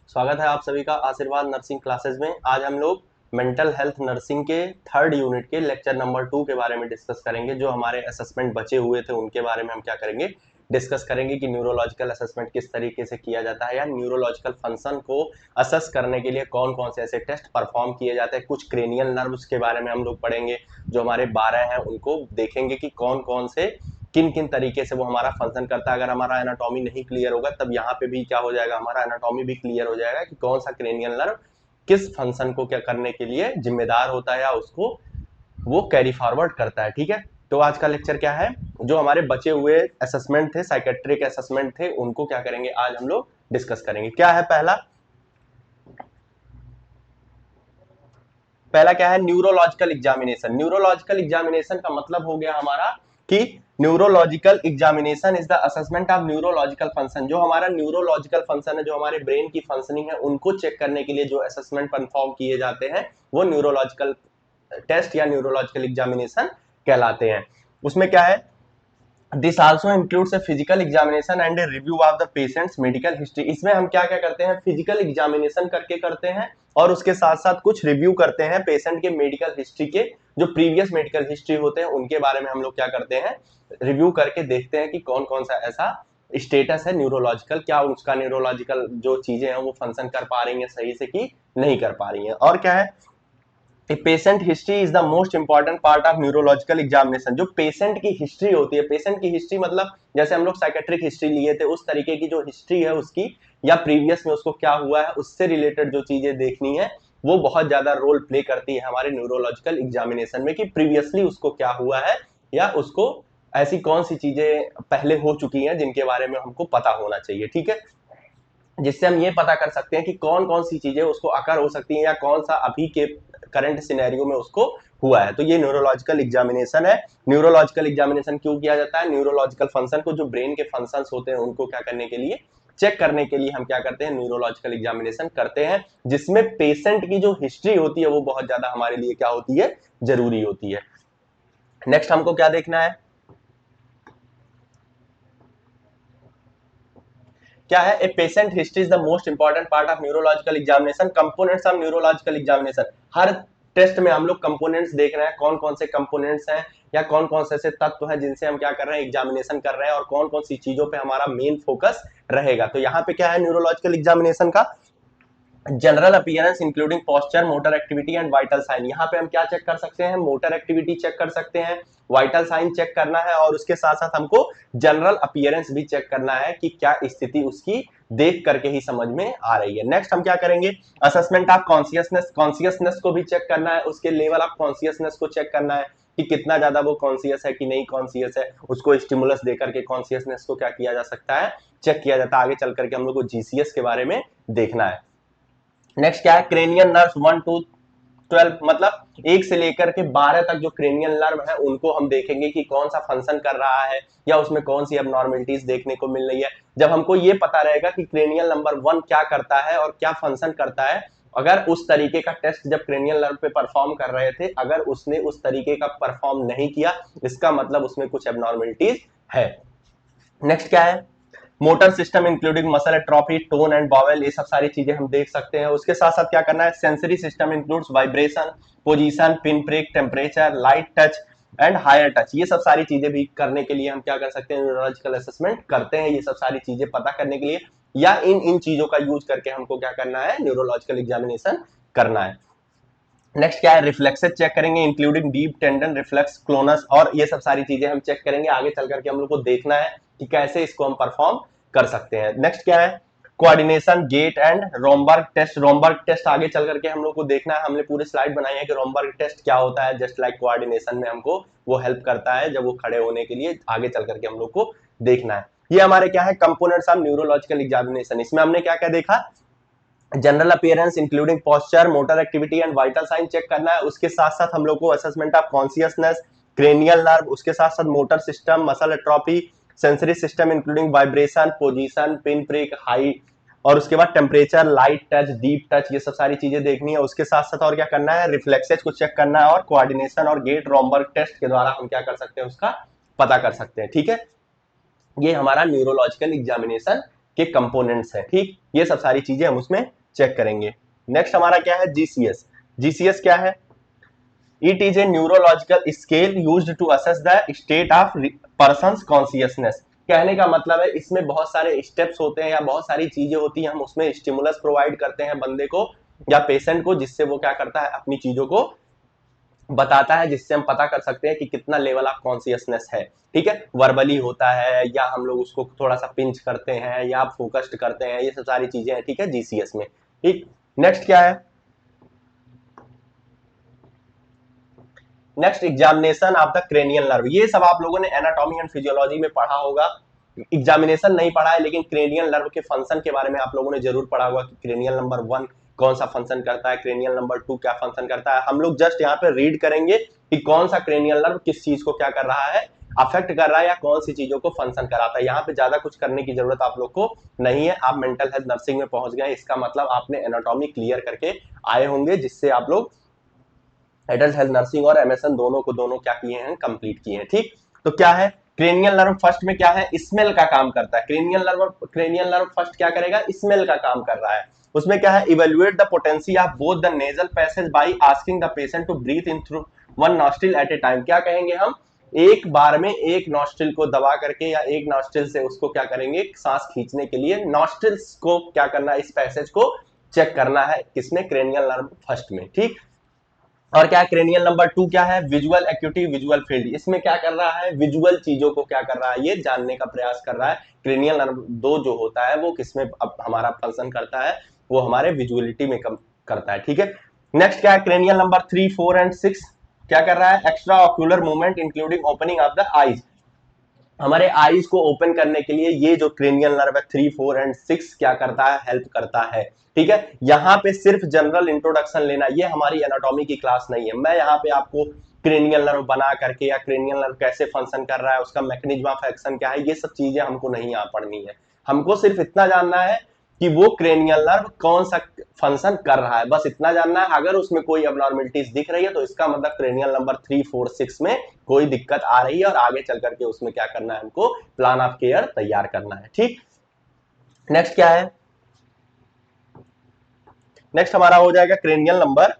स्वागत है आप सभी का आशीर्वाद नर्सिंग क्लासेस में। आज हम लोग मेंटल हेल्थ नर्सिंग के थर्ड यूनिट के लेक्चर नंबर 2 के बारे में डिस्कस करेंगे। जो हमारे असेसमेंट बचे हुए थे उनके बारे में हम क्या करेंगे, डिस्कस करेंगे कि न्यूरोलॉजिकल असेसमेंट किस तरीके से किया जाता है या न्यूरोलॉजिकल फंक्शन को असेस करने के लिए कौन कौन से ऐसे टेस्ट परफॉर्म किए जाते हैं। कुछ क्रेनियल नर्व्स के बारे में हम लोग पढ़ेंगे, जो हमारे 12 हैं उनको देखेंगे कि कौन कौन से किन किन तरीके से वो हमारा फंक्शन करता है। अगर हमारा एनाटॉमी नहीं क्लियर होगा तब यहाँ पे भी क्या हो जाएगा, हमारा एनाटॉमी भी क्लियर हो जाएगा कि कौन सा क्रेनियल नर्व किस फंक्शन को क्या करने के लिए जिम्मेदार होता है या उसको वो कैरी फॉरवर्ड करता है। ठीक है, तो आज का लेक्चर क्या है, जो हमारे बचे हुए असेसमेंट थे, साइकेट्रिक असेसमेंट थे, उनको क्या करेंगे आज हम लोग डिस्कस करेंगे। क्या है पहला पहला क्या है, न्यूरोलॉजिकल एग्जामिनेशन। न्यूरोलॉजिकल एग्जामिनेशन का मतलब हो गया हमारा कि neurological examination is the assessment of neurological function. जो हमारा न्यूरोलॉजिकल फंक्शन है, जो हमारे ब्रेन की फंक्शनिंग है, उनको चेक करने के लिए जो असेसमेंट परफॉर्म किए जाते हैं वो न्यूरोलॉजिकल टेस्ट या न्यूरोलॉजिकल एग्जामिनेशन कहलाते हैं। उसमें क्या है, this also includes a physical examination and review of the patients medical history. इसमें हम क्या क्या करते हैं, फिजिकल एग्जामिनेशन करके करते हैं और उसके साथ साथ कुछ रिव्यू करते हैं पेशेंट के मेडिकल हिस्ट्री के, जो प्रीवियस मेडिकल हिस्ट्री होते हैं उनके बारे में हम लोग क्या करते हैं, रिव्यू करके देखते हैं कि कौन कौन सा ऐसा स्टेटस है न्यूरोलॉजिकल, क्या उसका न्यूरोलॉजिकल जो चीजें हैं वो फंक्शन कर पा रही हैं सही से कि नहीं कर पा रही हैं। और क्या है, patient history is the most important part of neurological examination. जो पेशेंट की हिस्ट्री होती है, पेशेंट की हिस्ट्री मतलब जैसे हम लोग साइकेट्रिक हिस्ट्री लिए थे उस तरीके की जो हिस्ट्री है उसकी, या प्रीवियस में उसको क्या हुआ है उससे रिलेटेड जो चीजें देखनी है, वो बहुत ज्यादा रोल प्ले करती है हमारे न्यूरोलॉजिकल एग्जामिनेशन में, कि प्रीवियसली उसको क्या हुआ है या उसको ऐसी कौन सी चीजें पहले हो चुकी हैं जिनके बारे में हमको पता होना चाहिए। ठीक है, जिससे हम ये पता कर सकते हैं कि कौन कौन सी चीजें उसको अकर हो सकती हैं या कौन सा अभी के करंट सिनेरियो में उसको हुआ है। तो ये न्यूरोलॉजिकल एग्जामिनेशन है। न्यूरोलॉजिकल एग्जामिनेशन क्यों किया जाता है, न्यूरोलॉजिकल फंक्शन को, जो ब्रेन के फंक्शंस होते हैं उनको क्या करने के लिए, चेक करने के लिए हम क्या करते हैं, न्यूरोलॉजिकल एग्जामिनेशन करते हैं, जिसमें पेशेंट की जो हिस्ट्री होती है वो बहुत ज्यादा हमारे लिए क्या होती है, जरूरी होती है। नेक्स्ट हमको क्या देखना है, क्या है, a patient history is the most important part of neurological examination. Components of neurological examination, हर टेस्ट में हम लोग कंपोनेंट्स देख रहे हैं, कौन कौन से कंपोनेंट्स हैं या कौन कौन से ऐसे तत्व हैं जिनसे हम क्या कर रहे हैं, एग्जामिनेशन कर रहे हैं, और कौन कौन सी चीजों पे हमारा मेन फोकस रहेगा। तो यहाँ पे क्या है न्यूरोलॉजिकल एग्जामिनेशन का, general appearance including posture, motor activity and vital sign. यहाँ पे हम क्या चेक कर सकते हैं, मोटर एक्टिविटी चेक कर सकते हैं, वाइटल साइन चेक करना है, और उसके साथ साथ हमको जनरल अपीयरेंस भी चेक करना है कि क्या स्थिति उसकी देख करके ही समझ में आ रही है। नेक्स्ट हम क्या करेंगे, असेसमेंट ऑफ कॉन्सियसनेस। कॉन्सियसनेस को भी चेक करना है, उसके लेवल ऑफ कॉन्सियसनेस को चेक करना है कि कितना ज्यादा वो कॉन्सियस है कि नहीं कॉन्सियस है। उसको स्टिमुलस देकर के कॉन्सियसनेस को क्या किया जा सकता है, चेक किया जाता है। आगे चल करके हम लोग को जीसीएस के बारे में देखना है। नेक्स्ट क्या है, क्रेनियल नर्व्स 1 to 12, मतलब 1 से लेकर के 12 तक जो क्रेनियल नर्व है उनको हम देखेंगे कि कौन सा फंक्शन कर रहा है या उसमें कौन सी एबनॉर्मलिटीज देखने को मिल रही है। जब हमको ये पता रहेगा कि क्रेनियल नंबर 1 क्या करता है और क्या फंक्शन करता है, अगर उस तरीके का टेस्ट जब क्रेनियल नर्व पे परफॉर्म कर रहे थे, अगर उसने उस तरीके का परफॉर्म नहीं किया, इसका मतलब उसमें कुछ एबनॉर्मलिटीज है। नेक्स्ट क्या है, motor system including muscle atrophy, tone and bowel, ये सब सारी चीजें हम देख सकते हैं। उसके साथ साथ क्या करना है, sensory system includes vibration, position, pin prick, temperature, light touch and higher touch. ये सब सारी चीजें भी करने के लिए हम क्या कर सकते हैं, न्यूरोलॉजिकल असेसमेंट करते हैं। ये सब सारी चीजें पता करने के लिए या इन चीजों का यूज करके हमको क्या करना है, न्यूरोलॉजिकल एग्जामिनेशन करना है। नेक्स्ट क्या है, रिफ्लेक्सेस चेक करेंगे including deep tendon reflex, GLONASS, और ये सब सारी चीजें हम चेक करेंगे। आगे चल करके हम लोग को देखना है कि कैसे इसको हम परफॉर्म कर सकते हैं। नेक्स्ट क्या है, coordination, gait and Romberg test. Romberg test आगे चल करके हम लोग को देखना है। हमने पूरे स्लाइड बनाई है कि रोमबर्ग टेस्ट क्या होता है। जस्ट लाइक कोऑर्डिनेशन में हमको वो हेल्प करता है जब वो खड़े होने के लिए, आगे चल करके हम लोग को देखना है। ये हमारे क्या है, कंपोनेंट्स ऑफ न्यूरोलॉजिकल एग्जामिनेशन। इसमें हमने क्या क्या देखा, general appearance including posture, motor activity and vital sign check करना है। उसके साथ साथ हम लोग को assessment of consciousness, cranial nerve, उसके साथ साथ motor system, muscle atrophy, sensory system including vibration, position, pin prick, height, और उसके बाद temperature, light touch, deep touch, ये सब सारी चीजें देखनी है। उसके साथ साथ और क्या करना है, रिफ्लेक्सेस को चेक करना है, और कोऑर्डिनेशन और गेट रोमबर्ग टेस्ट के द्वारा हम क्या कर सकते हैं, उसका पता कर सकते हैं। ठीक है, ये हमारा न्यूरोलॉजिकल एग्जामिनेशन के कंपोनेंट्स हैं। ठीक, ये सब सारी चीजें हम उसमें चेक करेंगे। नेक्स्ट हमारा क्या है, जीसीएस। जीसीएस क्या है, it is a neurological scale used to assess the state of person's consciousness. कहने का मतलब है इसमें बहुत सारे स्टेप्स होते हैं या बहुत सारी चीजें होती हैं, हम उसमें स्टिमुलस प्रोवाइड करते हैं बंदे को या पेशेंट को, जिससे वो क्या करता है अपनी चीजों को बताता है, जिससे हम पता कर सकते हैं कि कितना लेवल ऑफ कॉन्शियसनेस है। ठीक है, वर्बली होता है या हम लोग उसको थोड़ा सा पिंच करते हैं या फोकस्ड करते हैं, ये सब सारी चीजें हैं। ठीक है, जीसीएस में। ठीक, नेक्स्ट क्या है, next examination of the cranial nerve. ये सब आप लोगों ने एनाटॉमी एंड फिजियोलॉजी में पढ़ा होगा, एग्जामिनेशन नहीं पढ़ा है, लेकिन क्रेनियल नर्व के फंक्शन के बारे में आप लोगों ने जरूर पढ़ा होगा कि क्रेनियल नंबर 1 कौन सा फंक्शन करता है, क्रेनियल नंबर 2 क्या फंक्शन करता है। हम लोग जस्ट यहाँ पे रीड करेंगे कि कौन सा क्रेनियल नर्व किस चीज को क्या कर रहा है, अफेक्ट कर रहा है या कौन सी चीजों को फंक्शन कराता है। यहाँ पे ज्यादा कुछ करने की जरूरत आप लोग को नहीं है, आप मेंटल हेल्थ नर्सिंग में पहुंच गए, इसका मतलब आपने एनाटॉमी क्लियर करके आए होंगे, जिससे आप लोग एडल्ट हेल्थ नर्सिंग और एमएसएन दोनों को दोनों क्या किए हैं, कंप्लीट किए हैं। ठीक, तो क्या है क्रेनियल नर्व, फर्स्ट में क्या है, स्मेल का काम करता है। क्रेनियल नर्व फर्स्ट क्या करेगा, स्मेल का काम कर रहा है। उसमें क्या है, evaluate the potency of both the nasal passage by asking the patient to breathe in through one nostril at a time. क्या कहेंगे हम, एक बार में एक नॉस्ट्रिल को दबा करके या एक नॉस्ट्रिल से उसको क्या करेंगे, सांस खींचने के लिए नॉस्ट्रिल्स को क्या करना है, इस पैसेज को चेक करना है, किसमें, क्रेनियल नर्व फर्स्ट में। ठीक, और क्या क्रेनियल नंबर 2 क्या है, विजुअल एक्यूटी विजुअल फील्ड। इसमें क्या कर रहा है, विजुअल चीजों को क्या कर रहा है, ये जानने का प्रयास कर रहा है। क्रेनियल नर्व 2 जो होता है वो किसमें अब हमारा फंक्शन करता है, वो हमारे विजुअलिटी में कम करता है। ठीक है, नेक्स्ट क्या है, क्रेनियल नंबर 3, 4 एंड 6 क्या कर रहा है, extra ocular movement including opening of the eyes. हमारे आईज को ओपन करने के लिए ये जो क्रेनियल नर्व है 3, 4 एंड 6 क्या करता है, हेल्प करता है। ठीक है, यहाँ पे सिर्फ जनरल इंट्रोडक्शन लेना, ये हमारी एनाटॉमी की क्लास नहीं है। मैं यहाँ पे आपको क्रेनियल नर्व बना करके या क्रेनियल नर्व कैसे फंक्शन कर रहा है, उसका मैकेनिज्म ऑफ एक्शन क्या है, ये सब चीजें हमको नहीं यहाँ पढ़नी है। हमको सिर्फ इतना जानना है कि वो क्रेनियल नर्व कौन सा फंक्शन कर रहा है, बस इतना जानना है। अगर उसमें कोई अबनॉर्मलिटीज दिख रही है तो इसका मतलब क्रेनियल नंबर 3, 4, 6 में कोई दिक्कत आ रही है और आगे चल करके उसमें क्या करना है, हमको प्लान ऑफ केयर तैयार करना है। ठीक, नेक्स्ट क्या है, नेक्स्ट हमारा हो जाएगा cranial number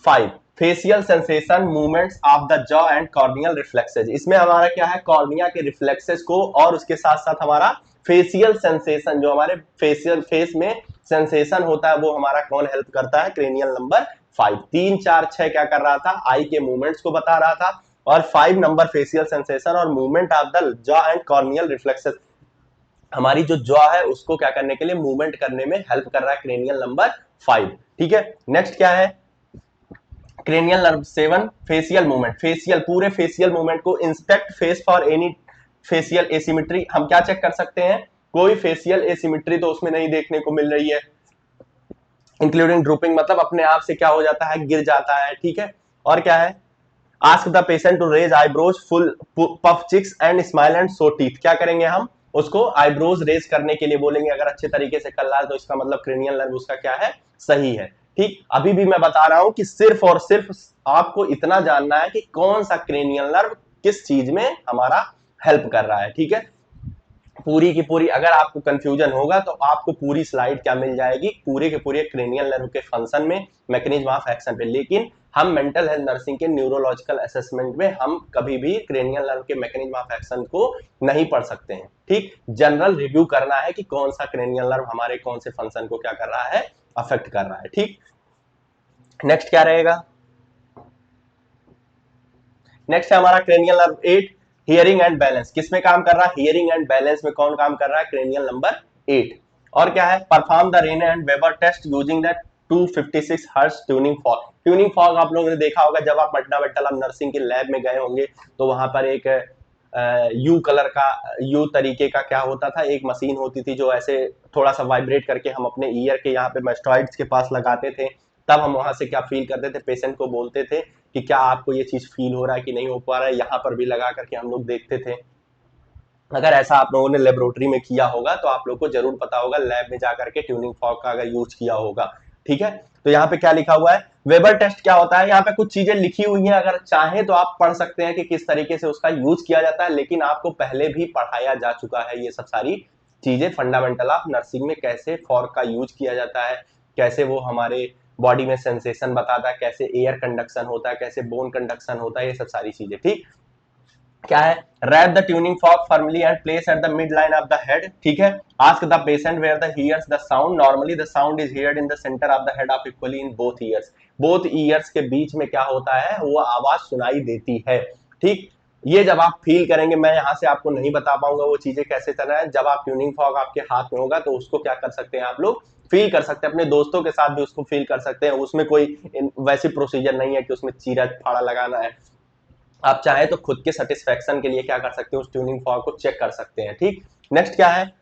5, facial sensation movements of the jaw and corneal reflexes. इसमें हमारा क्या है, कॉर्निया के रिफ्लेक्सेस को और उसके साथ साथ हमारा फेशियल सेंसेशन, जो हमारे फेशियल फेस में सेंसेशन होता है, वो हमारा कौन हेल्प करता है, क्रेनियल नंबर 5। 3, 4, 6 क्या कर रहा था, आई के मूवमेंट्स को बता रहा था, और 5 नंबर फेशियल सेंसेशन और movement of the jaw and corneal reflexes, हमारी जो जॉ है उसको क्या करने के लिए, मूवमेंट करने में हेल्प कर रहा है क्रेनियल नंबर 5। ठीक है, नेक्स्ट क्या है, cranial nerve 7, facial movement. Facial, पूरे फेशियल मूवमेंट को inspect face for any facial asymmetry. हम क्या चेक कर सकते हैं, कोई फेशियल एसिमेट्री तो उसमें नहीं देखने को मिल रही है, इंक्लूडिंग ड्रूपिंग, मतलब अपने आप से क्या हो जाता है, गिर जाता है। ठीक है, और क्या है, ask the patient to raise eyebrows full puff cheeks and smile and show teeth. क्या करेंगे हम, उसको आईब्रोज रेज करने के लिए बोलेंगे, अगर अच्छे तरीके से कर रहा है तो इसका मतलब क्रेनियल नर्व उसका क्या है, सही है। ठीक, अभी भी मैं बता रहा हूं कि सिर्फ और सिर्फ आपको इतना जानना है कि कौन सा क्रेनियल नर्व किस चीज में हमारा हेल्प कर रहा है। ठीक है, पूरी की पूरी, अगर आपको कंफ्यूजन होगा तो आपको पूरी स्लाइड क्या मिल जाएगी, पूरे के पूरे क्रेनियल नर्व के फंक्शन में, मैकेनिज्म ऑफ एक्शन पे। लेकिन हम मेंटल हेल्थ नर्सिंग के न्यूरोलॉजिकल असेसमेंट में हम कभी भी क्रेनियल नर्व के मैकेनिज्म ऑफ एक्शन को नहीं पढ़ सकते हैं। ठीक, जनरल रिव्यू करना है कि कौन सा क्रेनियल नर्व हमारे कौन से फंक्शन को क्या कर रहा है, अफेक्ट कर रहा है। ठीक, नेक्स्ट क्या रहेगा, नेक्स्ट है हमारा cranial nerve 8, hearing and balance. किसमें काम कर रहा है, हियरिंग एंड बैलेंस में कौन काम कर रहा है, क्रेनियल नंबर 8। और क्या है, perform the Rinne and Weber test using the 256 hertz tuning fork. Tuning fork आप लोगों ने देखा होगा, जब आप पटना मेंटल ऑफ नर्सिंग के लैब में गए होंगे तो वहां पर एक यू कलर का, यू तरीके का क्या होता था, एक मशीन होती थी जो ऐसे थोड़ा सा वाइब्रेट करके हम अपने ईयर के यहाँ पे मेस्टॉइड्स के पास लगाते थे। तब हम वहां से क्या फील करते थे, पेशेंट को बोलते थे कि क्या आपको ये चीज फील हो रहा है कि नहीं हो पा रहा है, यहाँ पर भी लगा करके हम लोग देखते थे। अगर ऐसा आप लोगों ने लेबोरेटरी में किया होगा तो आप लोग को जरूर पता होगा, लैब में जाकर के ट्यूनिंग फॉग का अगर यूज किया होगा। ठीक है, तो यहाँ पे क्या लिखा हुआ है, वेबर टेस्ट क्या होता है, यहाँ पे कुछ चीजें लिखी हुई हैं, अगर चाहें तो आप पढ़ सकते हैं कि किस तरीके से उसका यूज किया जाता है, लेकिन आपको पहले भी पढ़ाया जा चुका है ये सब सारी चीजें, फंडामेंटल ऑफ नर्सिंग में कैसे फॉग का यूज किया जाता है, कैसे वो हमारे बॉडी में सेंसेशन बताता है, कैसे एयर कंडक्शन होता है, कैसे बोन कंडक्शन होता है, ये सब सारी चीजें। ठीक, क्या है, rap the tuning fork firmly and place at the mid line of the head. ठीक है, ask the patient where the hears the sound, normally the sound is heard in the centre of the head of equally in both ears. Both ears के बीच में क्या होता है, वो आवाज सुनाई देती है। ठीक, ये जब आप फील करेंगे, मैं यहाँ से आपको नहीं बता पाऊंगा वो चीजें कैसे चल है। जब आप ट्यूनिंग फॉर्क आपके हाथ में होगा तो उसको क्या कर सकते हैं आप लोग, फील कर सकते हैं, अपने दोस्तों के साथ भी उसको फील कर सकते हैं। उसमें कोई वैसी प्रोसीजर नहीं है कि उसमें चीरा फाड़ा लगाना है। आप चाहे तो खुद के सेटिस्फेक्शन के लिए क्या कर सकते हैं, उस ट्यूनिंग फॉर्क को चेक कर सकते हैं। ठीक, नेक्स्ट क्या है,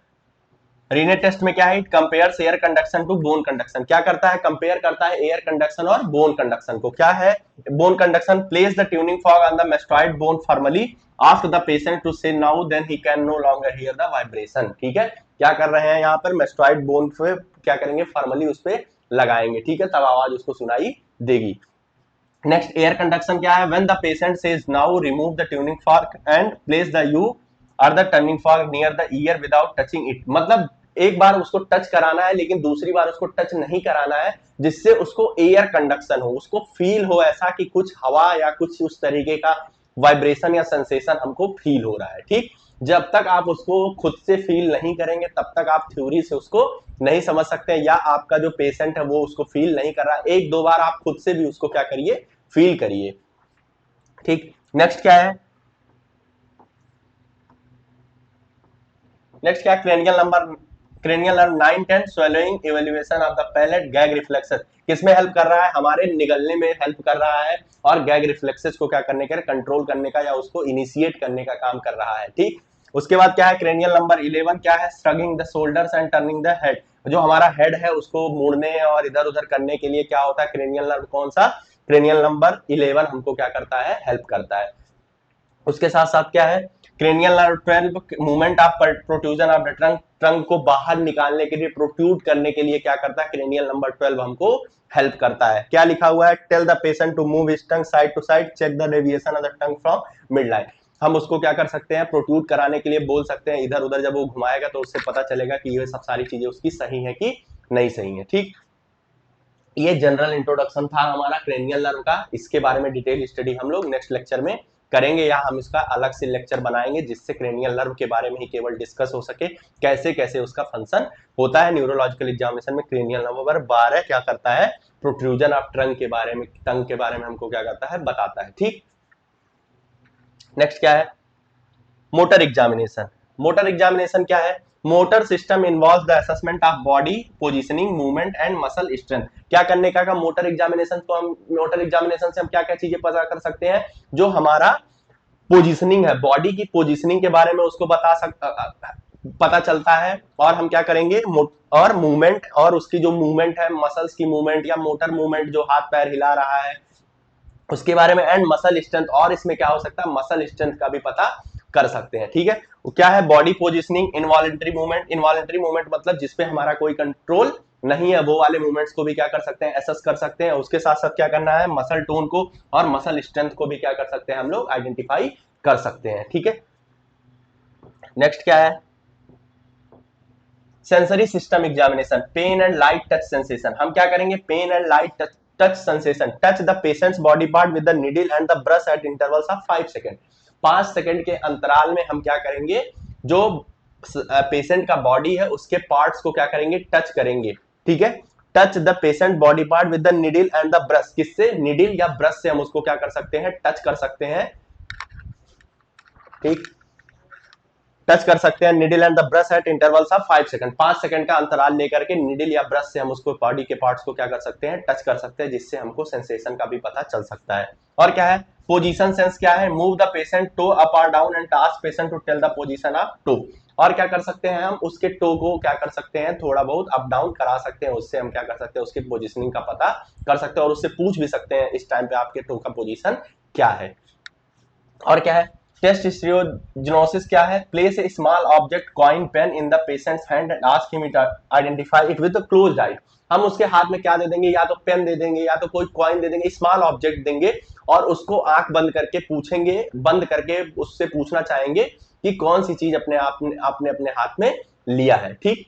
रीने टेस्ट में क्या है, it compares air conduction to bone conduction. क्या करता है, कंपेयर करता है एयर कंडक्शन और बोन कंडक्शन को। क्या है bone conduction, place the tuning fork on the mastoid bone formally, ask the patient to say now then he can no longer hear the vibration. ठीक है, क्या कर रहे हैं यहाँ पर, मेस्टॉइड बोन पे क्या करेंगे, फॉर्मली उस पे लगाएंगे। ठीक है, तब आवाज उसको सुनाई देगी। नेक्स्ट एयर कंडक्शन क्या है, when the patient says now remove the tuning fork and place the U or the turning fork near the ear without touching it. मतलब एक बार उसको टच कराना है लेकिन दूसरी बार उसको टच नहीं कराना है, जिससे उसको एयर कंडक्शन हो, उसको फील हो ऐसा कि कुछ हवा या कुछ उस तरीके का वाइब्रेशन या सेंसेशन हमको फील हो रहा है। ठीक, जब तक आप उसको खुद से फील नहीं करेंगे तब तक आप थ्योरी से उसको नहीं समझ सकते, या आपका जो पेशेंट है वो उसको फील नहीं कर रहा। एक दो बार आप खुद से भी उसको क्या करिए, फील करिए। ठीक, नेक्स्ट क्या है, नेक्स्ट क्या, cranial number 9 10 swallowing evaluation of the palate gag reflexes. किसमें हेल्प कर रहा है, हमारे निगलने में हेल्प कर रहा है, और गैग रिफ्लेक्सेस को क्या करने का, कंट्रोल करने का या उसको इनिशिएट करने का काम कर रहा है। ठीक, उसके बाद क्या है, क्रेनियल नंबर 11 क्या है, shrugging the shoulders and turning the head. जो हमारा हेड है उसको मोड़ने और इधर उधर करने के लिए क्या होता है, क्रेनियल नर्व कौन सा, क्रेनियल नंबर 11 हमको क्या करता है, हेल्प करता है। उसके साथ साथ क्या है, cranial nerve 12 movement of protrusion of the trunk, trunk को बाहर निकालने के लिए, प्रोट्रूड करने के लिए क्या करता है, क्रेनियल नंबर 12 हमको हेल्प करता है। क्या लिखा हुआ है, tell the patient to move his tongue side to side, check the deviation of the tongue from mid line. हम उसको क्या कर सकते हैं, प्रोट्रूड कराने के लिए बोल सकते हैं, इधर उधर जब वो घुमाएगा तो उससे पता चलेगा कि ये सब सारी चीजें उसकी सही है कि नहीं सही है। ठीक, ये जनरल इंट्रोडक्शन था हमारा क्रेनियल नर्व का। इसके बारे में डिटेल स्टडी हम लोग नेक्स्ट लेक्चर में करेंगे, या हम इसका अलग से लेक्चर बनाएंगे जिससे क्रेनियल नर्व के बारे में ही केवल डिस्कस हो सके, कैसे कैसे उसका फंक्शन होता है। न्यूरोलॉजिकल एग्जामिनेशन में क्रेनियल नर्व नंबर 12 क्या करता है, प्रोट्रूजन ऑफ ट्रंक के बारे में, टंग के बारे में हमको क्या करता है, बताता है। ठीक, नेक्स्ट क्या है, मोटर एग्जामिनेशन। मोटर एग्जामिनेशन क्या है, motor system involve the assessment of body positioning movement and muscle strength. क्या करने का मोटर एग्जामिनेशन, तो हम मोटर एग्जामिनेशन से हम क्या क्या चीजें पता कर सकते हैं, जो हमारा पोजीशनिंग है, बॉडी की पोजीशनिंग के बारे में उसको पता चलता है, और हम क्या करेंगे, और मूवमेंट, और उसकी जो मूवमेंट है, मसल्स की मूवमेंट या मोटर मूवमेंट जो हाथ पैर हिला रहा है उसके बारे में, एंड मसल स्ट्रेंथ, और इसमें क्या हो सकता है, मसल स्ट्रेंथ का भी पता कर सकते हैं। ठीक है, वो क्या है, body positioning, involuntary movement. Involuntary movement मतलब जिसपे हमारा कोई कंट्रोल नहीं है, वो वाले मूवमेंट्स को भी क्या कर सकते हैं, एसेस कर सकते हैं। उसके साथ साथ क्या करना है, मसल टोन को और मसल स्ट्रेंथ को भी क्या कर सकते हैं, हम लोग आइडेंटिफाई कर सकते हैं। ठीक है, नेक्स्ट क्या है, sensory system examination, pain and light touch sensation. हम क्या करेंगे, pain and light touch sensation, touch the patient's body part with the needle and the brush at intervals of 5 second. 5 second के अंतराल में हम क्या करेंगे, जो पेशेंट का बॉडी है उसके पार्ट्स को क्या करेंगे, टच करेंगे। ठीक है, touch the patient body part with the needle and the brush, किससे, नीडल या ब्रश से हम उसको क्या कर सकते हैं, टच कर सकते हैं। ठीक, टच कर सकते हैं needle and the brush at intervals of 5 second. 5 second का अंतराल लेकर के निडल या ब्रश से हम उसको बॉडी के पार्ट्स को क्या कर सकते हैं, टच कर सकते हैं, जिससे हमको सेंसेशन का भी पता चल सकता है। और क्या है, पोजीशन सेंस क्या है, move the patient toe up और down and task patient to tell the position of toe. और क्या कर सकते हैं, हम उसके टो को क्या कर सकते हैं, थोड़ा बहुत अप डाउन करा सकते हैं, उससे हम क्या कर सकते हैं, उसकी पोजीशनिंग का पता कर सकते हैं, और उससे पूछ भी सकते हैं इस टाइम पे आपके टो का पोजीशन क्या है। और क्या है, टेस्ट हिस्ट्रियोजेनोसिस क्या है, place a small object coin pen in the patient's hand and ask him to identify it with closed eye. हम उसके हाथ में क्या दे देंगे, या तो पेन दे देंगे या तो कोई कॉइन दे देंगे, स्मॉल ऑब्जेक्ट देंगे, और उसको आंख बंद करके पूछेंगे, बंद करके उससे पूछना चाहेंगे कि कौन सी चीज अपने आप आपने अपने हाथ में लिया है। ठीक,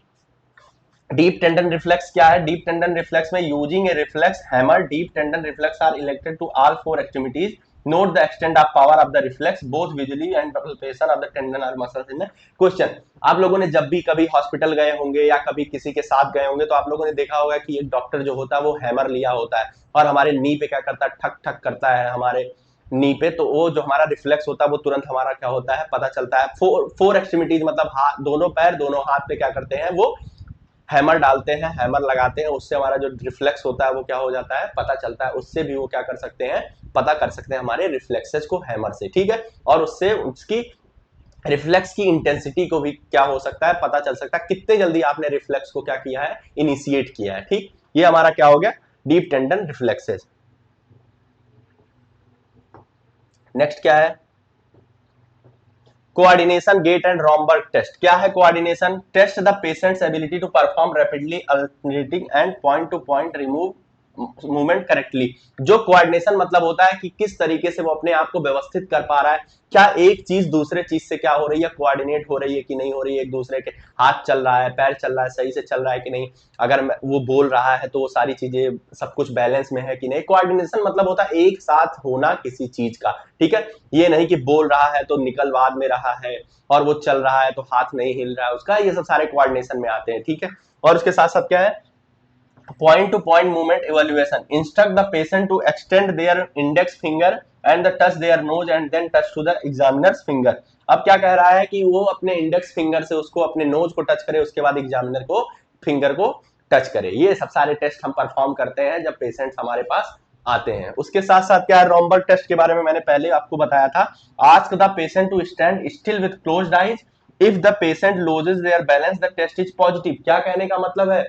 डीप टेंडन रिफ्लेक्स क्या है? डीप टेंडन रिफ्लेक्स में using a reflex hammer deep tendon reflex are elicited to all four extremities. Note the extent of power of the reflex both visually and palpation of the tendon और muscles in the question. आप लोगों ने जब भी कभी hospital गए होंगे या कभी किसी के साथ गए होंगे तो आप लोगों ने देखा होगा कि एक डॉक्टर जो होता है वो हैमर लिया होता है और हमारे नी पे क्या करता है, ठक ठक करता है हमारे नी पे. तो वो जो हमारा रिफ्लेक्स होता है वो तुरंत हमारा क्या होता है पता चलता है. फोर एक्सट्रीमिटीज मतलब हाथ, दोनों पैर दोनों हाथ पे क्या करते हैं वो हैमर डालते हैं, हैमर लगाते हैं. उससे हमारा जो रिफ्लेक्स होता है वो क्या हो जाता है पता चलता है. उससे भी वो क्या कर सकते हैं पता कर सकते हैं हमारे रिफ्लेक्सेस को हैमर से. ठीक है, और उससे उसकी रिफ्लेक्स की इंटेंसिटी को भी क्या हो सकता है पता चल सकता है, कितने जल्दी आपने रिफ्लेक्स को क्या किया है इनिशिएट किया है. ठीक, ये हमारा क्या हो गया डीप टेंडन रिफ्लेक्सेस. नेक्स्ट क्या है? Coordination gait and Romberg test. क्या है coordination? Test the patient's ability to perform rapidly alternating and point to point remove movement correctly. जो कोऑर्डिनेशन मतलब होता है कि किस तरीके से वो अपने आप को व्यवस्थित कर पा रहा है, क्या एक चीज दूसरे चीज से क्या हो रही है कोऑर्डिनेट हो रही है कि नहीं हो रही है, एक दूसरे के हाथ चल रहा है, पैर चल रहा है, सही से चल रहा है कि नहीं, अगर वो बोल रहा है तो वो सारी चीजें सब कुछ बैलेंस में है कि नहीं. कोऑर्डिनेशन मतलब होता है एक साथ होना किसी चीज का. ठीक है, ये नहीं कि बोल रहा है तो निकल बाद में रहा है और वो चल रहा है तो हाथ नहीं हिल रहा है उसका, ये सब सारे कोऑर्डिनेशन में आते हैं. ठीक है, और उसके साथ साथ क्या है point to point movement evaluation. Instruct the patient to extend their index finger and the touch their nose and then touch to the examiner's finger. अब क्या कह रहा है कि वो अपने इंडेक्स फिंगर से उसको अपने नोज को टच करे, उसके बाद एग्जामिनर को फिंगर को टच करे. ये सब सारे टेस्ट हम परफॉर्म करते हैं जब पेशेंट्स हमारे पास आते हैं. उसके साथ साथ क्या है रॉम्बर्ग टेस्ट के बारे में मैंने पहले आपको बताया था. Ask the patient to stand still with closed eyes. If the patient loses their balance the test is positive. क्या कहने का मतलब है,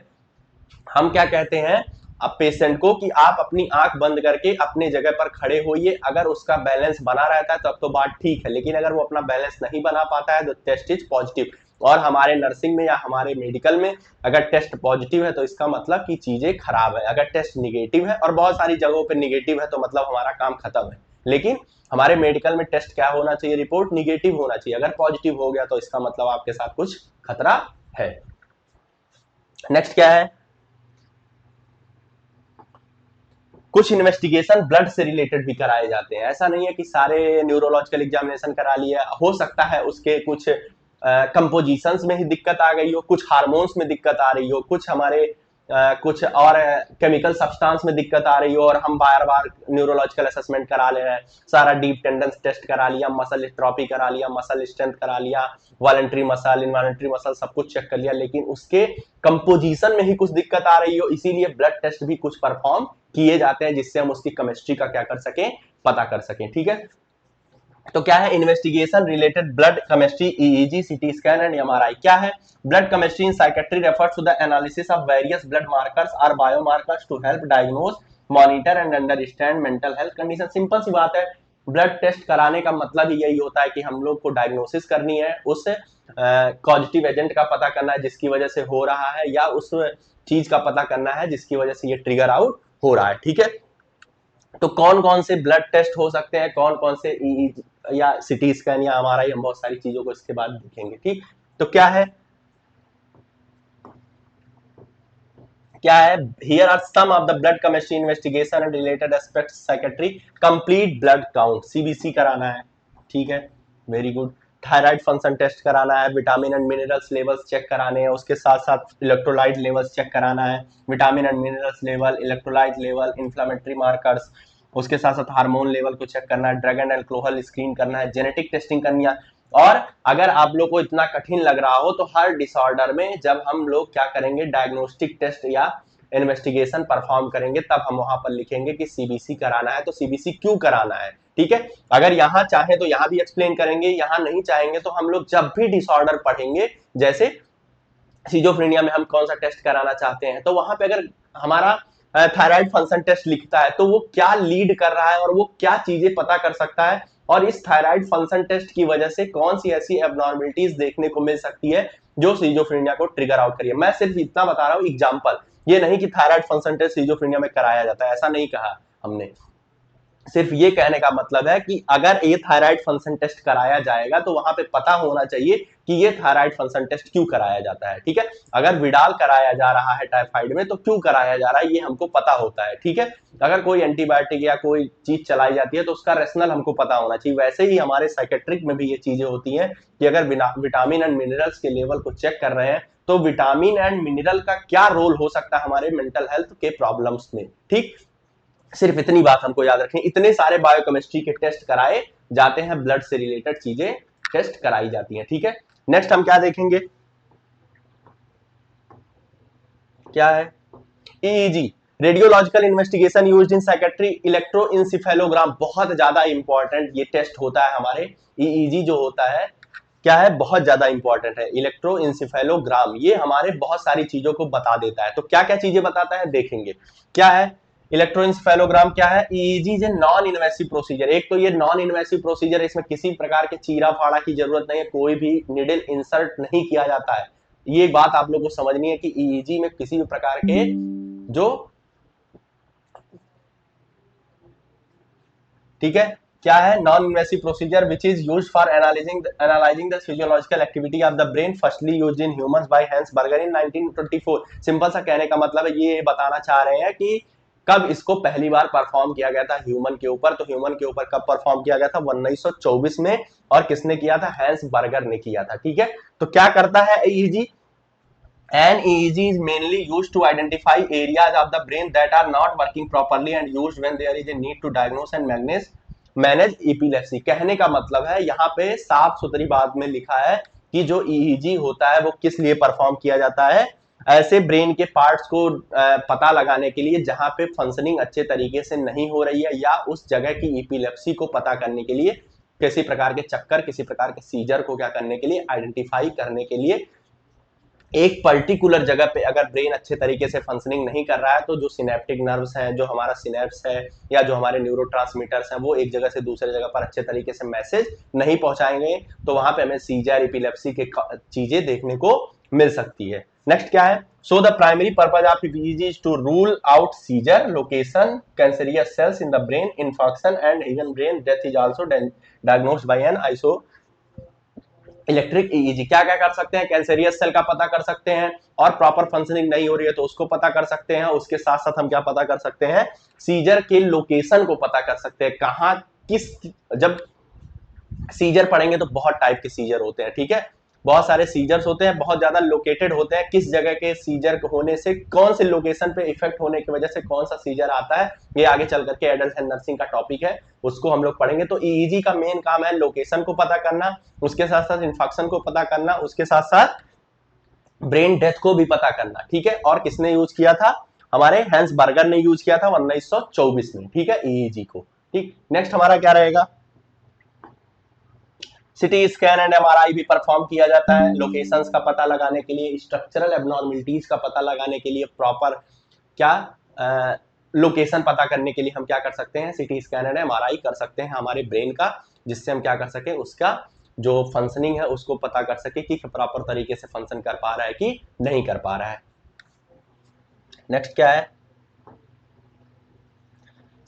हम क्या कहते हैं अब पेशेंट को कि आप अपनी आंख बंद करके अपने जगह पर खड़े होइए, अगर उसका बैलेंस बना रहता है तब तो बात ठीक है, लेकिन अगर वो अपना बैलेंस नहीं बना पाता है तो टेस्ट इज पॉजिटिव. और हमारे नर्सिंग में या हमारे मेडिकल में अगर टेस्ट पॉजिटिव है तो इसका मतलब कि चीजें खराब है. अगर टेस्ट निगेटिव है और बहुत सारी जगहों पे निगेटिव है तो मतलब हमारा काम खत्म है. लेकिन हमारे मेडिकल में टेस्ट क्या होना चाहिए, रिपोर्ट निगेटिव होना चाहिए. अगर पॉजिटिव हो गया तो इसका मतलब आपके साथ कुछ खतरा है. नेक्स्ट क्या है, कुछ इन्वेस्टिगेशन ब्लड से रिलेटेड भी कराए जाते हैं. ऐसा नहीं है कि सारे न्यूरोलॉजिकल एग्जामिनेशन करा लिया, हो सकता है उसके कुछ कंपोजिशंस में ही दिक्कत आ गई हो, कुछ हार्मोन्स में दिक्कत आ रही हो, कुछ हमारे कुछ और केमिकल सब्सटेंस में दिक्कत आ रही हो और हम बार बार न्यूरोलॉजिकल असेसमेंट करा ले रहे हैं. सारा डीप टेंडेंस टेस्ट करा लिया, मसल एट्रोफी करा लिया, मसल स्ट्रेंथ करा लिया, वॉलंटरी मसल इनवॉलंटरी मसल सब कुछ चेक कर लिया, लेकिन उसके कंपोजिशन में ही कुछ दिक्कत आ रही हो, इसीलिए ब्लड टेस्ट भी कुछ परफॉर्म किए जाते हैं जिससे हम उसकी केमिस्ट्री का क्या कर सकें पता कर सकें. ठीक है, तो क्या है investigation related blood chemistry, EEG, CT scan and MRI. क्या है blood chemistry in psychiatry refers to the analysis of various blood markers और biomarkers to help diagnose monitor and understand mental health condition. Simple सी बात है, blood test कराने का मतलब ही यही होता है कि हम लोग को डायग्नोसिस करनी है, उस पॉजिटिव एजेंट का पता करना है जिसकी वजह से हो रहा है, या उस चीज का पता करना है जिसकी वजह से ये ट्रिगर आउट हो रहा है. ठीक है, तो कौन कौन से ब्लड टेस्ट हो सकते हैं, कौन कौन से या सिटी स्कैन या एमआरआई, हम बहुत सारी चीजों को इसके बाद देखेंगे. ठीक, तो क्या है here are some of the blood chemistry investigation and related aspects psychiatry. Complete blood count, CBC कराना है. ठीक है, very good. Thyroid function test कराना है, vitamin and minerals levels check कराने हैं, उसके साथ साथ इलेक्ट्रोलाइट लेवल्स चेक कराना है, vitamin and minerals level, electrolyte level, inflammatory markers, उसके साथ साथ हार्मोन लेवल को चेक करना है, ड्रग एंड अल्कोहल स्क्रीन करना है, जेनेटिक टेस्टिंग करनी है. और अगर आप लोग को इतना कठिन लग रहा हो तो हर डिसऑर्डर में जब हम लोग क्या करेंगे डायग्नोस्टिक टेस्ट या इन्वेस्टिगेशन परफॉर्म करेंगे तब हम वहां पर लिखेंगे कि सीबीसी कराना है, तो सीबीसी क्यों कराना है. ठीक है, अगर यहाँ चाहे तो यहाँ भी एक्सप्लेन करेंगे, यहाँ नहीं चाहेंगे तो हम लोग जब भी डिसऑर्डर पढ़ेंगे, जैसे सिजोफ्रेनिया में हम कौन सा टेस्ट कराना चाहते हैं, तो वहां पे अगर हमारा थायराइड फंक्शन टेस्ट लिखता है तो वो क्या लीड कर रहा है और वो क्या चीजें पता कर सकता है, और इस थायराइड फंक्शन टेस्ट की वजह से कौन सी ऐसी एबनॉर्मलिटीज देखने को मिल सकती है जो सिजोफ्रेनिया को ट्रिगर आउट करिए. मैं सिर्फ इतना बता रहा हूँ एग्जाम्पल, ये नहीं कि थायराइड फंक्शन टेस्ट सिजोफ्रेनिया में कराया जाता है, ऐसा नहीं कहा हमने. सिर्फ ये कहने का मतलब है कि अगर ये थायराइड फंक्शन टेस्ट कराया जाएगा तो वहां पे पता होना चाहिए कि ये थायराइड फंक्शन टेस्ट क्यों कराया जाता है, ठीक है। अगर विडाल कराया जा रहा है टाइफाइड में तो क्यों कराया जा रहा है ये हमको पता होता है, ठीक है। अगर कोई एंटीबायोटिक या कोई चीज चलाई जाती है तो उसका रेशनल हमको पता होना चाहिए। वैसे ही हमारे साइकेट्रिक में भी ये चीजें होती हैं कि अगर विटामिन एंड मिनरल्स के लेवल को चेक कर रहे हैं तो विटामिन एंड मिनरल का क्या रोल हो सकता है हमारे मेंटल हेल्थ के प्रॉब्लम्स में, ठीक। सिर्फ इतनी बात हमको याद रखनी, इतने सारे बायोकेमिस्ट्री के टेस्ट कराए जाते हैं, ब्लड से रिलेटेड चीजें टेस्ट कराई जाती हैं, ठीक है। नेक्स्ट हम क्या देखेंगे, क्या है EEG, radiological investigation used in psychiatry, electroencephalogram, बहुत ज्यादा इंपॉर्टेंट ये टेस्ट होता है हमारे। ईईजी जो होता है क्या है, बहुत ज्यादा इंपॉर्टेंट है। इलेक्ट्रोइंसेफेलोग्राम ये हमारे बहुत सारी चीजों को बता देता है। तो क्या क्या चीजें बताता है देखेंगे, क्या है इलेक्ट्रोइंसेफेलोग्राम, क्या है EEG is a non invasive procedure. एक तो ये नॉन इन्वेसिव प्रोसीजर है, इसमें किसी प्रकार के चीरा फाड़ा की जरूरत नहीं है, कोई भी निडल इंसर्ट नहीं किया जाता है। ये बात आप लोग को समझनी है कि ईईजी में किसी भी प्रकार के जो, ठीक है, क्या है non invasive procedure which is used for analysing the physiological activity of the brain, firstly used in humans by Hans Berger in 1924। Simple सा कहने का मतलब है ये बताना चाह रहे हैं कि कब इसको पहली बार परफॉर्म किया गया था ह्यूमन के ऊपर। तो ह्यूमन के ऊपर कब परफॉर्म किया गया था, 1924 में। और किसने किया था, हैंस बर्गर ने किया था, ठीक है। तो क्या करता है EEG, An EEG is mainly used to identify areas of the brain that are not working properly and used when there is a need to diagnose and manage epilepsy। कहने का मतलब है यहाँ पे साफ सुथरी बात में लिखा है कि जो EEG होता है वो किस लिए परफॉर्म किया जाता है, ऐसे ब्रेन के पार्ट्स को पता लगाने के लिए जहां पे फंक्शनिंग अच्छे तरीके से नहीं हो रही है, या उस जगह की इपिलेप्सी को पता करने के लिए, किसी प्रकार के चक्कर, किसी प्रकार के सीजर को क्या करने के लिए, आइडेंटिफाई करने के लिए। एक पर्टिकुलर जगह पे अगर ब्रेन अच्छे तरीके से फंक्शनिंग नहीं कर रहा है तो जो सिनेप्टिक नर्व्स हैं, जो हमारा सिनेप्स है या जो हमारे न्यूरोट्रांसमीटर्स हैं, वो एक जगह से दूसरे जगह पर अच्छे तरीके से मैसेज नहीं पहुंचाएंगे, तो वहां पे हमें सीजर, एपिलेप्सी के चीजें देखने को मिल सकती है। नेक्स्ट क्या है, so the primary purpose of EEG is to rule out seizure, location, cancerous cells in the brain, infection and even brain death is also diagnosed by an iso electric EEG. क्या क्या कर सकते हैं, cancerous cell का पता कर सकते हैं, और प्रॉपर फंक्शनिंग नहीं हो रही है तो उसको पता कर सकते हैं। उसके साथ साथ हम क्या पता कर सकते हैं, सीजर के लोकेशन को पता कर सकते हैं, कहां किस, जब सीजर पढ़ेंगे तो बहुत टाइप के सीजर होते हैं, ठीक है, बहुत सारे सीजर्स होते हैं, बहुत ज्यादा लोकेटेड होते हैं, किस जगह के सीजर होने से, कौन से लोकेशन पे इफेक्ट होने की वजह से कौन सा सीजर आता है, ये आगे चल करके एडल्ट हेल्थ नर्सिंग का टॉपिक है, उसको हम लोग पढ़ेंगे। तो ईईजी का मेन काम है लोकेशन को पता करना, उसके साथ साथ इन्फेक्शन को पता करना, उसके साथ साथ ब्रेन डेथ को भी पता करना, ठीक है। और किसने यूज किया था, हमारे हैंस बर्गर ने यूज किया था 1924 में, ठीक है, ईईजी को, ठीक। नेक्स्ट हमारा क्या रहेगा, सिटी स्कैन एंड एमआरआई भी परफॉर्म किया जाता है लोकेशंस का पता लगाने के लिए, स्ट्रक्चरल एबनॉर्मलिटीज का पता लगाने के लिए, प्रॉपर क्या लोकेशन पता करने के लिए हम क्या कर सकते हैं, सिटी स्कैन एंड एमआरआई कर सकते हैं हमारे ब्रेन का, जिससे हम क्या कर सके, उसका जो फंक्शनिंग है उसको पता कर सके कि प्रॉपर तरीके से फंक्शन कर पा रहा है कि नहीं कर पा रहा है। नेक्स्ट क्या है,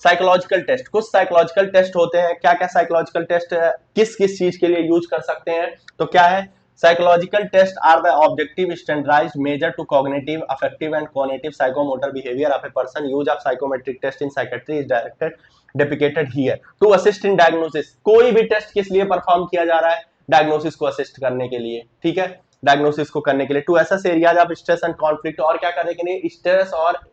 साइकोलॉजिकल टेस्ट। कुछ साइकोलॉजिकल टेस्ट होते हैं, क्या क्या साइकोलॉजिकल टेस्ट किस किस चीज के लिए यूज कर सकते हैं, तो क्या है, psychological test are the objective standardised measure to cognitive, affective and cognitive psychomotor behaviour of a person. Use of psychometric test in psychiatry is directed depicted here to assist in diagnosis. कोई भी test किस लिए perform किया जा रहा है, diagnosis को assist करने के लिए, ठीक है, डायग्नोसिस को करने के लिए। To assess areas of stress and conflict, और क्या करने के लिए, स्ट्रेस और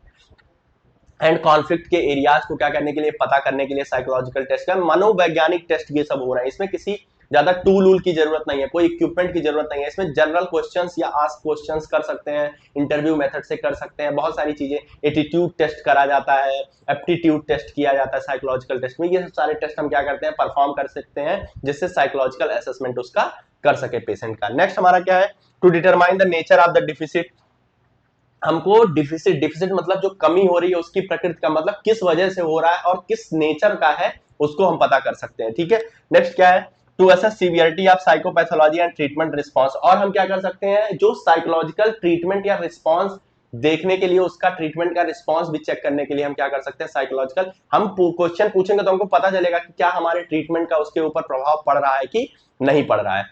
एंड कॉन्फ्लिक्ट के एरियाज को क्या करने के लिए, पता करने के लिए साइकोलॉजिकल टेस्ट का, मनोवैज्ञानिक टेस्ट ये सब हो रहा है। इसमें किसी ज्यादा टूल वूल की जरूरत नहीं है, कोई इक्विपमेंट की जरूरत नहीं है, इसमें जनरल क्वेश्चंस या आस्क क्वेश्चंस कर सकते हैं, इंटरव्यू मेथड से कर सकते हैं, बहुत सारी चीजें, एटीट्यूड टेस्ट करा जाता है, एप्टीट्यूड टेस्ट किया जाता है साइकोलॉजिकल टेस्ट में। ये सब सारे टेस्ट हम क्या करते हैं, परफॉर्म कर सकते हैं, जिससे साइकोलॉजिकल असेसमेंट उसका कर सके पेशेंट का। नेक्स्ट हमारा क्या है, to determine the nature of the deficit. हमको डिफिसिट मतलब जो कमी हो रही है उसकी प्रकृति का मतलब किस वजह से हो रहा है और किस नेचर का है उसको हम पता कर सकते हैं, ठीक है। नेक्स्ट क्या है, to assess severity of psychopathology and treatment response. और हम क्या कर सकते हैं, जो साइकोलॉजिकल ट्रीटमेंट या रिस्पांस देखने के लिए, उसका ट्रीटमेंट का रिस्पांस भी चेक करने के लिए हम क्या कर सकते हैं, साइकोलॉजिकल हम क्वेश्चन पूछेंगे तो हमको पता चलेगा कि क्या हमारे ट्रीटमेंट का उसके ऊपर प्रभाव पड़ रहा है कि नहीं पड़ रहा है।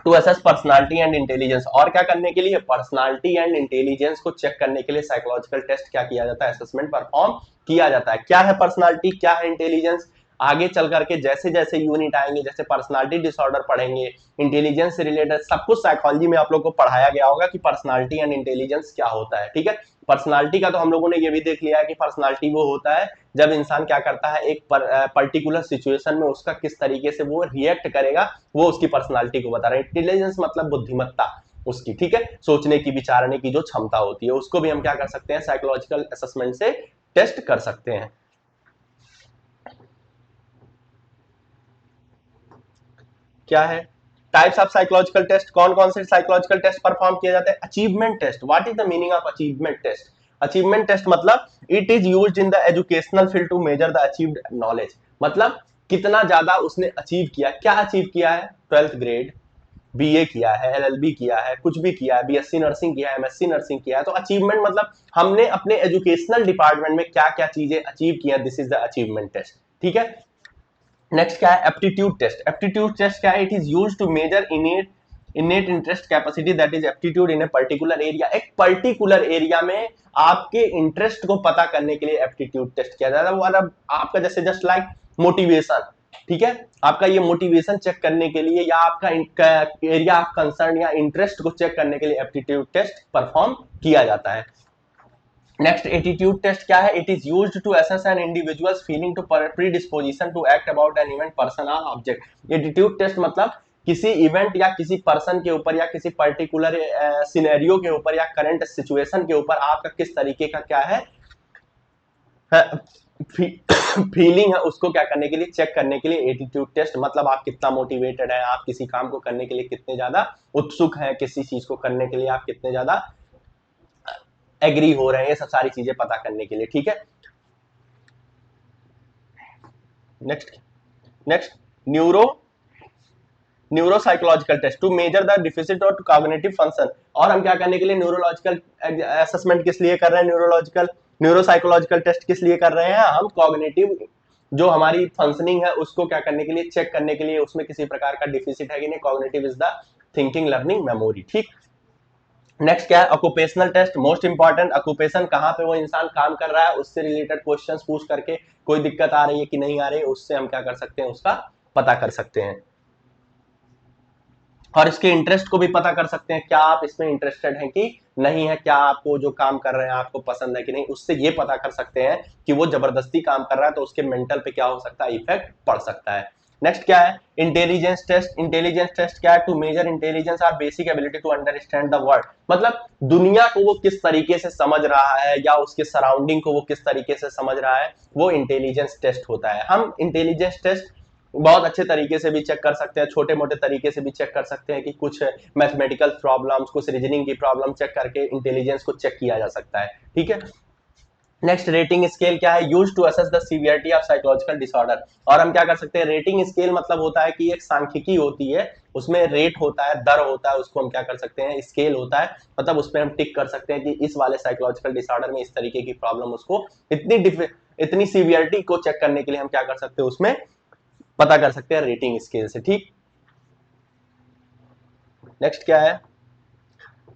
To assess personality and intelligence, और क्या करने के लिए, पर्सनालिटी एंड इंटेलिजेंस को चेक करने के लिए साइकोलॉजिकल टेस्ट क्या किया जाता है, असेसमेंट परफॉर्म किया जाता है। क्या है पर्सनालिटी, क्या है इंटेलिजेंस, आगे चल करके जैसे जैसे यूनिट आएंगे, जैसे पर्सनालिटी डिसऑर्डर पढ़ेंगे, इंटेलिजेंस से रिलेटेड सब कुछ साइकोलॉजी में आप लोग को पढ़ाया गया होगा कि पर्सनालिटी एंड इंटेलिजेंस क्या होता है। ठीक है, पर्सनालिटी का तो हम लोगों ने ये भी देख लिया है कि पर्सनालिटी वो होता है जब इंसान क्या करता है एक पर्टिकुलर सिचुएशन में उसका किस तरीके से वो रिएक्ट करेगा, वो उसकी पर्सनालिटी को बता रहा है। इंटेलिजेंस मतलब बुद्धिमत्ता उसकी, ठीक है, सोचने की, विचारने की जो क्षमता होती है, उसको भी हम क्या कर सकते हैं, साइकोलॉजिकल असेसमेंट से टेस्ट कर सकते हैं। क्या है टाइप्स ऑफ साइकोलॉजिकल टेस्ट, कौन कौन से साइकोलॉजिकल टेस्ट परफॉर्म किए जाते हैं। Achievement test, what is the meaning of achievement test. Achievement test मतलब it is used in the educational field to measure the achieved knowledge, मतलब कितना ज्यादा उसने अचीव किया, क्या अचीव किया है, 12th ग्रेड, बीए किया है, एलएलबी किया है, कुछ भी किया है, बीएससी नर्सिंग किया है, एमएससी नर्सिंग किया है, तो अचीवमेंट मतलब हमने अपने एजुकेशनल डिपार्टमेंट में क्या क्या चीजें अचीव की है, this is the achievement test. ठीक है, नेक्स्ट क्या है, एप्टीट्यूड टेस्ट। एप्टीट्यूड टेस्ट क्या है, it is used to measure innate interest capacity, that is aptitude in a particular area. एक पर्टिकुलर एरिया में आपके इंटरेस्ट को पता करने के लिए एप्टीट्यूड टेस्ट किया जाता है। वो आपका जैसे जस्ट लाइक मोटिवेशन, ठीक है, आपका ये मोटिवेशन चेक करने के लिए या आपका एरिया ऑफ कंसर्न या इंटरेस्ट को चेक करने के लिए एप्टीट्यूड टेस्ट परफॉर्म किया जाता है। नेक्स्ट एटीट्यूड टेस्ट क्या है, it is used to assess an individual's feeling to predisposition to act about an event, person और ऑब्जेक्ट। एटीट्यूड टेस्ट मतलब किसी इवेंट या किसी पर्सन के ऊपर या किसी पर्टिकुलर सिनेरियो के ऊपर या करंट सिचुएशन के ऊपर आपका किस तरीके का क्या है फीलिंग है, उसको क्या करने के लिए, चेक करने के लिए एटीट्यूड टेस्ट, मतलब आप कितना मोटिवेटेड है, आप किसी काम को करने के लिए कितने ज्यादा उत्सुक हैं, किसी चीज को करने के लिए आप कितने ज्यादा एग्री हो रहे हैं, ये सब सारी चीजें पता करने के लिए। ठीक है, next next neuropsychological test to measure the deficit और कॉग्निटिव फंक्शन। और हम क्या करने के लिए न्यूरोलॉजिकल असेसमेंट किस लिए कर रहे हैं, न्यूरोसाइकोलॉजिकल टेस्ट किस लिए कर रहे हैं, हम कॉग्निटिव जो हमारी फंक्शनिंग है उसको क्या करने के लिए, चेक करने के लिए, उसमें किसी प्रकार का डिफिसिट है कि नहीं। Cognitive is the thinking, learning, memory. ठीक, नेक्स्ट क्या है, occupational test, most important. Occupation कहाँ पे वो इंसान काम कर रहा है, उससे रिलेटेड क्वेश्चंस पूछ करके कोई दिक्कत आ रही है कि नहीं आ रही है, उससे हम क्या कर सकते हैं, उसका पता कर सकते हैं। और इसके इंटरेस्ट को भी पता कर सकते हैं, क्या आप इसमें इंटरेस्टेड हैं कि नहीं है, क्या आपको जो काम कर रहे हैं आपको पसंद है कि नहीं, उससे ये पता कर सकते हैं कि वो जबरदस्ती काम कर रहा है तो उसके मेंटल पे क्या हो सकता है, इफेक्ट पड़ सकता है। नेक्स्ट क्या है, इंटेलिजेंस टेस्ट। इंटेलिजेंस टेस्ट क्या है, टू मेजर इंटेलिजेंस और basic ability to understand the world, मतलब दुनिया को वो किस तरीके से समझ रहा है या उसके सराउंडिंग को वो किस तरीके से समझ रहा है, वो इंटेलिजेंस टेस्ट होता है। हम इंटेलिजेंस टेस्ट बहुत अच्छे तरीके से भी चेक कर सकते हैं, छोटे मोटे तरीके से भी चेक कर सकते हैं कि कुछ मैथमेटिकल प्रॉब्लम्स, कुछ रीजनिंग की प्रॉब्लम चेक करके इंटेलिजेंस को चेक किया जा सकता है। ठीक है, नेक्स्ट रेटिंग स्केल क्या है, use to assess the severity of psychological disorder. और हम क्या कर सकते हैं, रेटिंग स्केल मतलब होता है कि एक सांख्यिकी होती है, उसमें रेट होता है, दर होता है, उसको हम क्या कर सकते हैं, स्केल होता है, मतलब उसमें हम टिक कर सकते हैं कि इस वाले साइकोलॉजिकल डिसऑर्डर में इस तरीके की प्रॉब्लम, उसको इतनी सीवियरिटी को चेक करने के लिए हम क्या कर सकते हैं, उसमें पता कर सकते हैं रेटिंग स्केल से। ठीक, नेक्स्ट क्या है,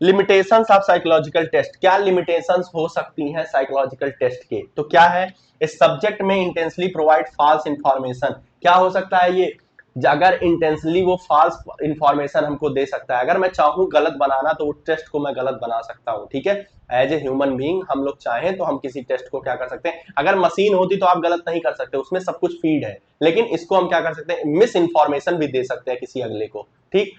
लिमिटेशंस ऑफ साइकोलॉजिकल टेस्ट। क्या लिमिटेशंस हो सकती हैं साइकोलॉजिकल टेस्ट के, तो क्या है, इस सब्जेक्ट में इंटेंसली प्रोवाइड फॉल्स इंफॉर्मेशन। क्या हो सकता है ये, अगर इंटेंसली वो फॉल्स इंफॉर्मेशन हमको दे सकता है, अगर मैं चाहूं गलत बनाना तो वो टेस्ट को मैं गलत बना सकता हूं। ठीक है, एज ए ह्यूमन बीइंग हम लोग चाहें तो हम किसी टेस्ट को क्या कर सकते हैं, अगर मशीन होती तो आप गलत नहीं कर सकते, उसमें सब कुछ फीड है, लेकिन इसको हम क्या कर सकते हैं, मिस इंफॉर्मेशन भी दे सकते हैं किसी अगले को। ठीक,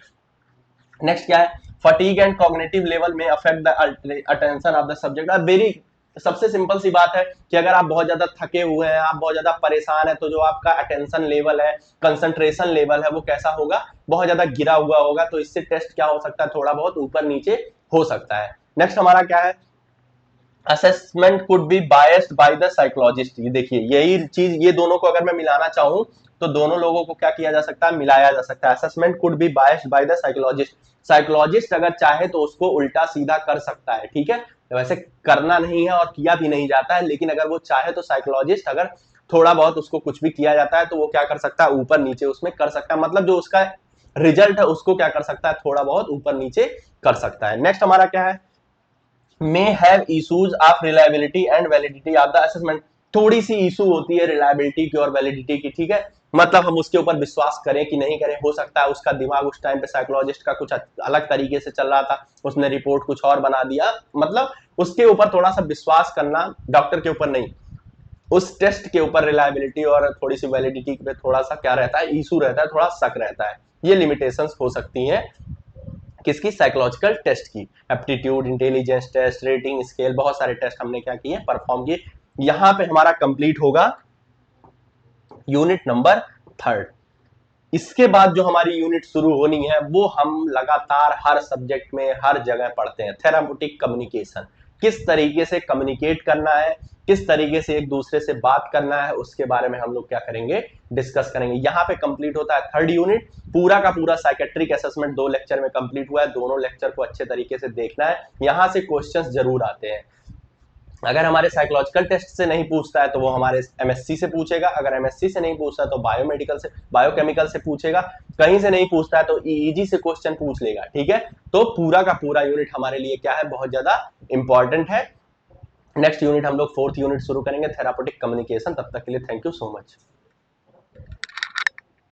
नेक्स्ट क्या है, फटीग एंड कॉग्निटिव लेवल में affect the attention of the subject. Very सबसे सिंपल सी बात है कि अगर आप बहुत ज्यादा थके हुए हैं, आप बहुत ज्यादा परेशान है, तो जो आपका अटेंशन लेवल है, कंसंट्रेशन लेवल है, वो कैसा होगा, बहुत ज्यादा गिरा हुआ होगा, तो इससे टेस्ट क्या हो सकता है, थोड़ा बहुत ऊपर नीचे हो सकता है। नेक्स्ट हमारा क्या है, assessment could be biased by the psychologist. ये देखिए यही चीज, ये दोनों को अगर मैं मिलाना चाहूं तो दोनों लोगों को क्या किया जा सकता है, मिलाया जा सकता है। Assessment could be biased by the psychologist, psychologist अगर चाहे तो उसको उल्टा सीधा कर सकता है। ठीक है, वैसे करना नहीं है और किया भी नहीं जाता है, लेकिन अगर वो चाहे तो साइकोलॉजिस्ट अगर थोड़ा बहुत उसको कुछ भी किया जाता है तो वो क्या कर सकता है, ऊपर नीचे उसमें कर सकता है, मतलब जो उसका रिजल्ट है उसको क्या कर सकता है, थोड़ा बहुत ऊपर नीचे कर सकता है। नेक्स्ट हमारा क्या है, may have issues of reliability and validity of the assessment. थोड़ी सी इशू होती है रिलायबिलिटी की और वैलिडिटी की, ठीक है, मतलब हम उसके ऊपर विश्वास करें कि नहीं करें, हो सकता है उसका दिमाग उस टाइम पे साइकोलॉजिस्ट का कुछ अलग तरीके से चल रहा था, उसने रिपोर्ट कुछ और बना दिया, मतलब उसके ऊपर थोड़ा सा विश्वास करना, डॉक्टर के ऊपर नहीं, उस टेस्ट के ऊपर रिलायबिलिटी और थोड़ी सी वैलिडिटी पे थोड़ा सा क्या रहता है, इशू रहता है, थोड़ा शक रहता है। ये लिमिटेशंस हो सकती हैं किसकी, साइकोलॉजिकल टेस्ट की। Aptitude, intelligence test, rating scale, बहुत सारे टेस्ट हमने क्या किए, परफॉर्म किए। यहां पे हमारा कंप्लीट होगा यूनिट नंबर 3। इसके बाद जो हमारी यूनिट शुरू होनी है वो हम लगातार हर सब्जेक्ट में हर जगह पढ़ते हैं, थेरापेटिक कम्युनिकेशन, किस तरीके से कम्युनिकेट करना है, किस तरीके से एक दूसरे से बात करना है, उसके बारे में हम लोग क्या करेंगे, डिस्कस करेंगे। यहाँ पे कंप्लीट होता है 3rd यूनिट। पूरा का पूरा साइकेट्रिक असेसमेंट 2 लेक्चर में कंप्लीट हुआ है, दोनों लेक्चर को अच्छे तरीके से देखना है, यहाँ से क्वेश्चंस जरूर आते हैं। अगर हमारे साइकोलॉजिकल टेस्ट से नहीं पूछता है तो वो हमारे एमएससी से पूछेगा, अगर एमएससी से नहीं पूछता है तो बायोमेडिकल से, बायोकेमिकल से पूछेगा, कहीं से नहीं पूछता है तो ईईजी से क्वेश्चन पूछ लेगा, ठीक है। तो पूरा का पूरा यूनिट हमारे लिए क्या है, बहुत ज्यादा इंपॉर्टेंट है। नेक्स्ट यूनिट हम लोग 4th यूनिट शुरू करेंगे, थेरापेटिक कम्युनिकेशन। तब तक के लिए थैंक यू सो मच।